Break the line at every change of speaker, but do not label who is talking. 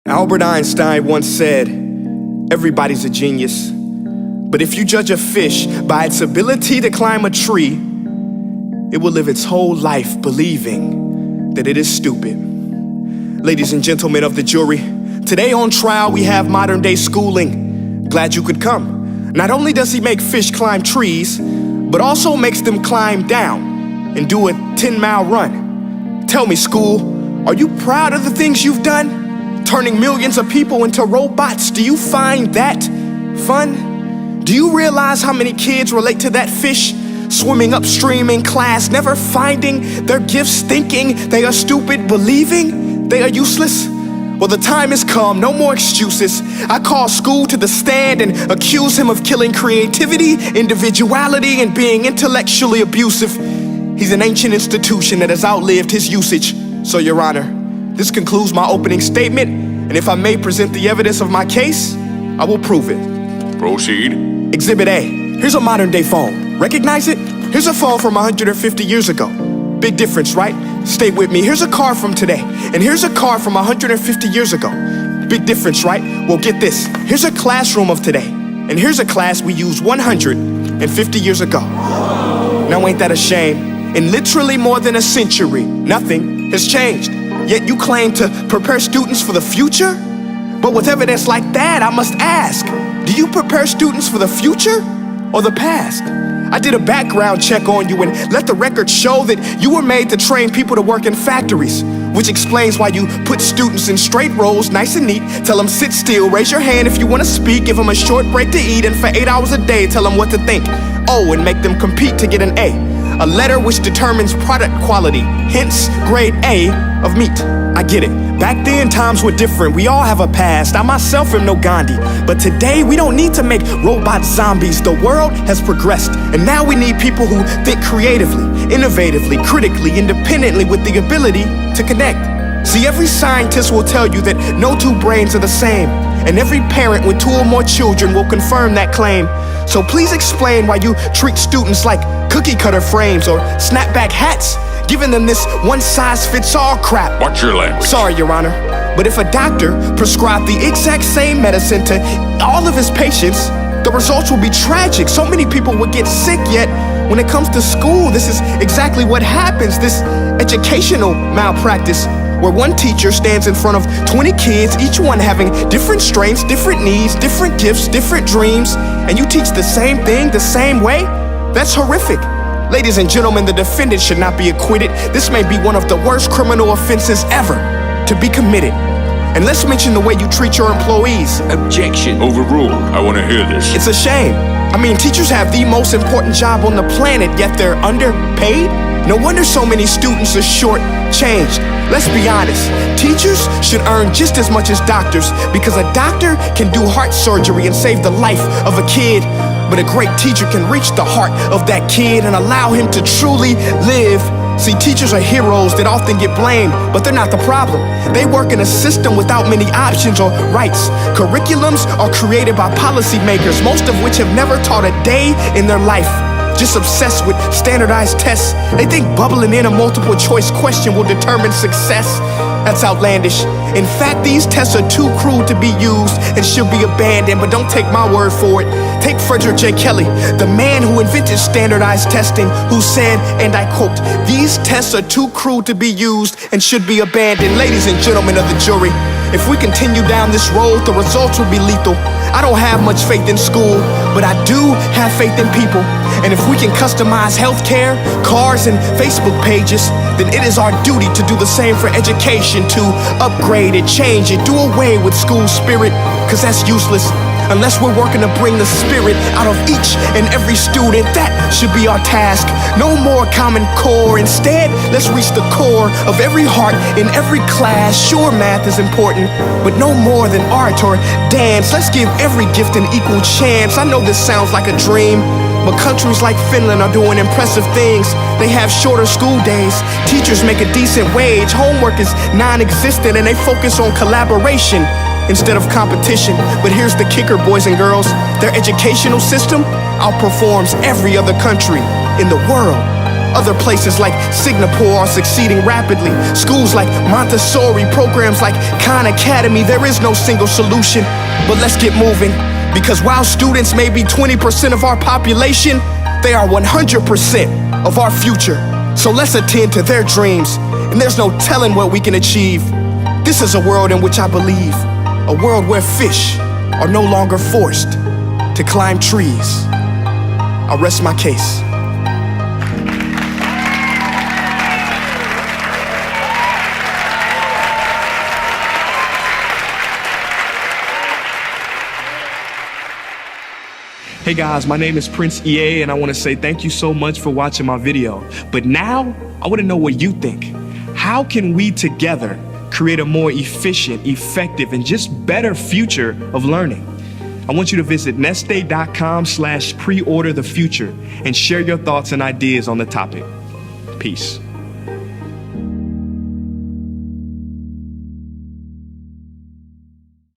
Albert Einstein once said, "Everybody's a genius, but if you judge a fish by its ability to climb a tree, it will live its whole life believing that it is stupid." Ladies and gentlemen of the jury, today on trial we have modern day schooling. Glad you could come. Not only does he make fish climb trees, but also makes them climb down and do a 10-mile run. Tell me, school, are you proud of the things you've done? Turning millions of people into robots, do you find that fun? Do you realize how many kids relate to that fish swimming upstream in class, never finding their gifts, thinking they are stupid, believing they are useless? Well, the time has come, no more excuses. I call school to the stand and accuse him of killing creativity, individuality, and being intellectually abusive. He's an ancient institution that has outlived his usage. So, Your Honor, this concludes my opening statement, and if I may present the evidence of my case, I will prove it.
Proceed.
Exhibit A. Here's a modern day phone. Recognize it? Here's a phone from 150 years ago. Big difference, right? Stay with me. Here's a car from today, and here's a car from 150 years ago. Big difference, right? Well, get this. Here's a classroom of today, and here's a class we used 150 years ago. Now, ain't that a shame? In literally more than a century, nothing has changed. Yet you claim to prepare students for the future? But with evidence like that, I must ask, do you prepare students for the future or the past? I did a background check on you and let the record show that you were made to train people to work in factories, which explains why you put students in straight rows, nice and neat, tell them sit still, raise your hand if you want to speak, give them a short break to eat, and for 8 hours a day, tell them what to think. Oh, and make them compete to get an A letter which determines product quality, hence grade A of meat. I get it. Back then, times were different. We all have a past. I myself am no Gandhi. But today, we don't need to make robot zombies. The world has progressed. And now we need people who think creatively, innovatively, critically, independently, with the ability to connect. See, every scientist will tell you that no two brains are the same. And every parent with 2 or more children will confirm that claim. So please explain why you treat students like cookie cutter frames or snapback hats, giving them this one-size-fits-all crap.
Watch your language.
Sorry, Your Honor, but if a doctor prescribed the exact same medicine to all of his patients, the results will be tragic. So many people would get sick, yet when it comes to school, this is exactly what happens, this educational malpractice, where one teacher stands in front of 20 kids, each one having different strengths, different needs, different gifts, different dreams, and you teach the same thing the same way? That's horrific. Ladies and gentlemen, the defendant should not be acquitted. This may be one of the worst criminal offenses ever to be committed. And let's mention the way you treat your employees.
Objection. Overruled. I want to hear this.
It's a shame. I mean, teachers have the most important job on the planet, yet they're underpaid? No wonder so many students are short-changed. Let's be honest, teachers should earn just as much as doctors, because a doctor can do heart surgery and save the life of a kid, but a great teacher can reach the heart of that kid and allow him to truly live. See, teachers are heroes that often get blamed, but they're not the problem. They work in a system without many options or rights. Curriculums are created by policymakers, most of which have never taught a day in their life. Just obsessed with standardized tests. They think bubbling in a multiple choice question will determine success. That's outlandish. In fact, these tests are too cruel to be used and should be abandoned, but don't take my word for it. Take Frederick J. Kelly, the man who invented standardized testing, who said, and I quote, "These tests are too cruel to be used and should be abandoned." Ladies and gentlemen of the jury, if we continue down this road, the results will be lethal. I don't have much faith in school, but I do have faith in people. And if we can customize healthcare, cars, and Facebook pages, then it is our duty to do the same for education, to upgrade it, change it, do away with school spirit, because that's useless. Unless we're working to bring the spirit out of each and every student, that should be our task. No more Common Core. Instead, let's reach the core of every heart in every class. Sure, math is important, but no more than art or dance. Let's give every gift an equal chance. I know this sounds like a dream, but countries like Finland are doing impressive things. They have shorter school days, teachers make a decent wage, homework is non-existent, and they focus on collaboration instead of competition. But here's the kicker, boys and girls. Their educational system outperforms every other country in the world. Other places like Singapore are succeeding rapidly. Schools like Montessori, programs like Khan Academy. There is no single solution, but let's get moving. Because while students may be 20% of our population, they are 100% of our future. So let's attend to their dreams, and there's no telling what we can achieve. This is a world in which I believe, a world where fish are no longer forced to climb trees. I'll rest my case. Hey guys, my name is Prince EA, and I want to say thank you so much for watching my video. But now, I want to know what you think. How can we together create a more efficient, effective, and just better future of learning? I want you to visit nestday.com/preorder the future and share your thoughts and ideas on the topic. Peace.